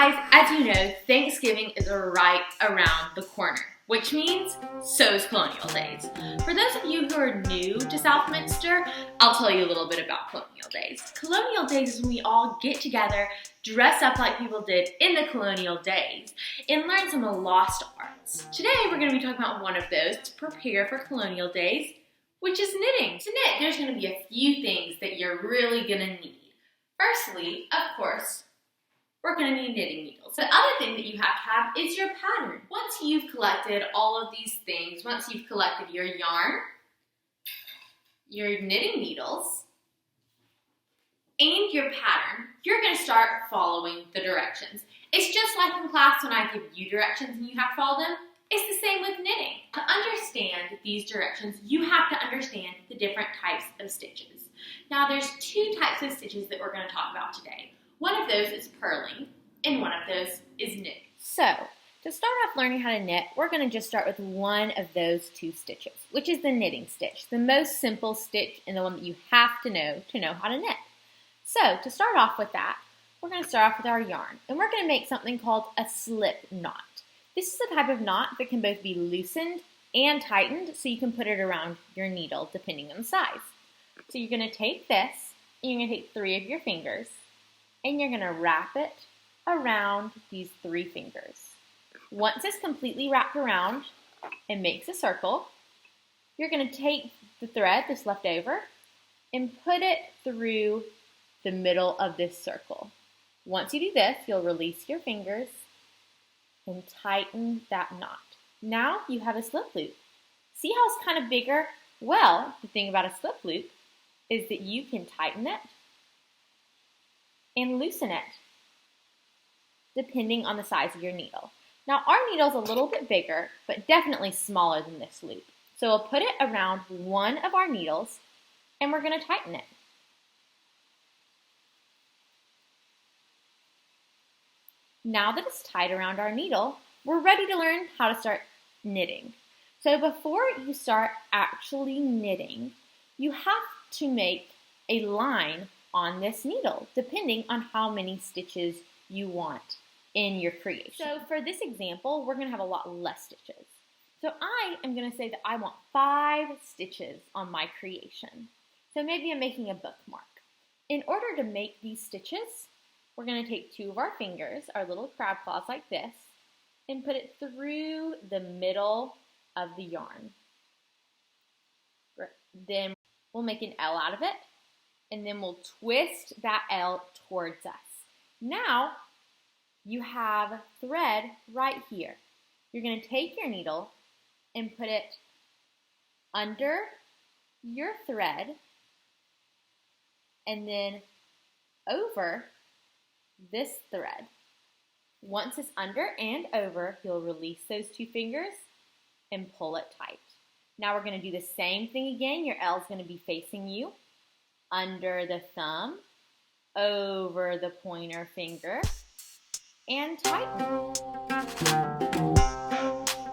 guys, as you know, Thanksgiving is right around the corner, which means so is Colonial Days. For those of you who are new to Southminster, I'll tell you a little bit about Colonial Days. Colonial Days is when we all get together, dress up like people did in the colonial days, and learn some lost arts. Today, we're going to be talking about one of those to prepare for Colonial Days, which is knitting. To knit, there's going to be a few things that you're really going to need. Firstly, of course, we're going to need knitting needles. The other thing that you have to have is your pattern. Once you've collected all of these things, once you've collected your yarn, your knitting needles, and your pattern, you're going to start following the directions. It's just like in class when I give you directions and you have to follow them. It's the same with knitting. To understand these directions, you have to understand the different types of stitches. Now there's two types of stitches that we're going to talk about today. One of those is purling, and one of those is knitting. So, to start off learning how to knit, we're going to just start with one of those two stitches, which is the knitting stitch, the most simple stitch and the one that you have to know how to knit. So, to start off with that, we're going to start off with our yarn, and we're going to make something called a slip knot. This is a type of knot that can both be loosened and tightened, so you can put it around your needle depending on the size. So you're going to take this, and you're going to take 3 of your fingers, and you're going to wrap it around these 3 fingers. Once it's completely wrapped around and makes a circle, you're going to take the thread that's left over and put it through the middle of this circle. Once you do this, you'll release your fingers and tighten that knot. Now you have a slip loop. See how it's kind of bigger? Well, the thing about a slip loop is that you can tighten it and loosen it depending on the size of your needle. Now our needle's a little bit bigger, but definitely smaller than this loop. So we'll put it around one of our needles and we're going to tighten it. Now that it's tied around our needle, we're ready to learn how to start knitting. So before you start actually knitting, you have to make a line on this needle, depending on how many stitches you want in your creation. So for this example, we're going to have a lot less stitches. So I am going to say that I want 5 stitches on my creation. So maybe I'm making a bookmark. In order to make these stitches, we're going to take 2 of our fingers, our little crab claws like this, and put it through the middle of the yarn. Then we'll make an L out of it, and then we'll twist that L towards us. Now you have thread right here. You're going to take your needle and put it under your thread and then over this thread. Once it's under and over, you'll release those 2 fingers and pull it tight. Now we're going to do the same thing again. Your L is going to be facing you, under the thumb, over the pointer finger, and tighten.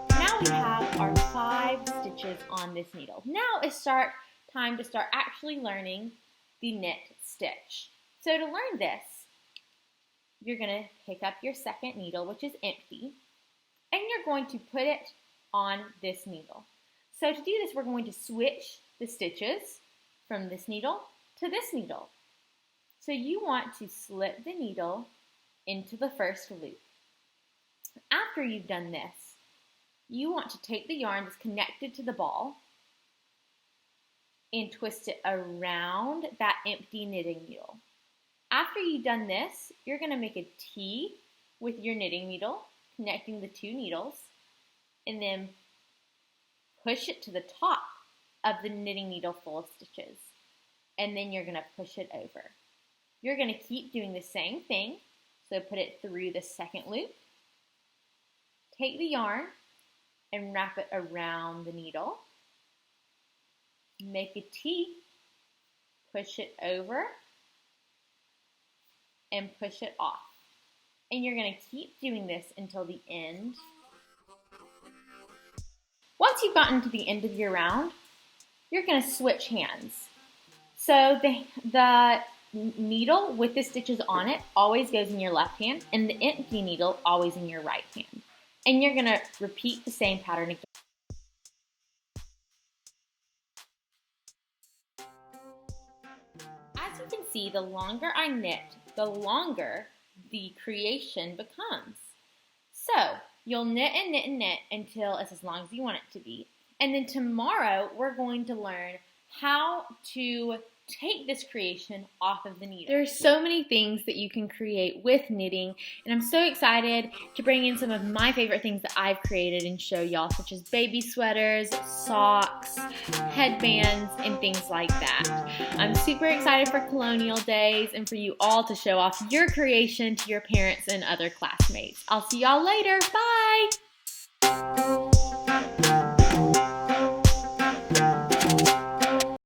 Now we have our 5 stitches on this needle. Now it's time to start actually learning the knit stitch. So to learn this, you're going to pick up your second needle, which is empty, and you're going to put it on this needle. So to do this, we're going to switch the stitches from this needle to this needle. So you want to slip the needle into the first loop. After you've done this, you want to take the yarn that's connected to the ball and twist it around that empty knitting needle. After you've done this, you're going to make a T with your knitting needle, connecting the 2 needles, and then push it to the top of the knitting needle full of stitches. And then you're going to push it over. You're going to keep doing the same thing. So put it through the second loop. Take the yarn and wrap it around the needle. Make a T, push it over, and push it off. And you're going to keep doing this until the end. Once you've gotten to the end of your round, you're going to switch hands. So the needle with the stitches on it always goes in your left hand, and the empty needle always in your right hand. And you're gonna repeat the same pattern again. As you can see, the longer I knit, the longer the creation becomes. So you'll knit and knit and knit until it's as long as you want it to be. And then tomorrow we're going to learn how to take this creation off of the needle. There are so many things that you can create with knitting, and I'm so excited to bring in some of my favorite things that I've created and show y'all, such as baby sweaters, socks, headbands, and things like that. I'm super excited for Colonial Days and for you all to show off your creation to your parents and other classmates. I'll see y'all later. Bye!